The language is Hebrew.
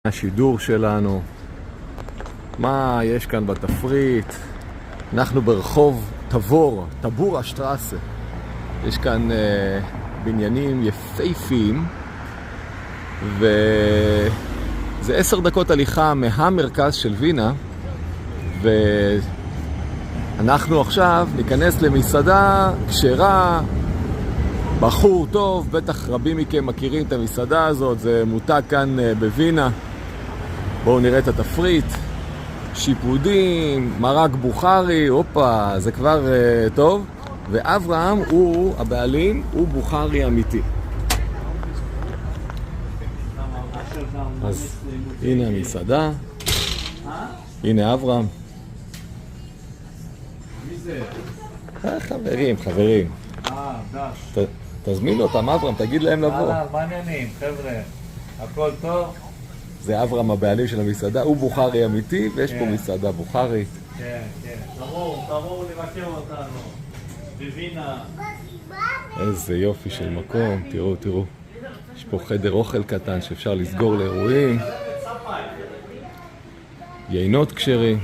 השידור שלנו. מה יש כאן בתפריט? אנחנו ברחוב טבור השטרסה. יש כאן בניינים יפהפיים, וזה 10 דקות הליכה מהמרכז של וינה, ואנחנו עכשיו ניכנס למסעדה כשרה. בחור טוב, בטח רבים מכם מכירים את המסעדה הזאת, זה מותג כאן בווינה. בואו נראה את התפריט. שיפודים, מרק בוכרי, הופה, זה כבר טוב. ואברהם הוא הבעלים, הוא בוכרי אמיתי. אז הנה המסעדה. הנה אברהם. מי זה? חברים. דש. תזמין אותם, אברהם, תגיד להם לבוא. מה העניינים, חבר'ה? הכל טוב? זה אברהם הבעלים של המסעדה, הוא בוכרי אמיתי, ויש פה מסעדה בוכרית. כן. תבואו לבקר אותנו. בווינה. איזה יופי של מקום, תראו. יש פה חדר אוכל קטן שאפשר לסגור לאירועים. יינות כשרים.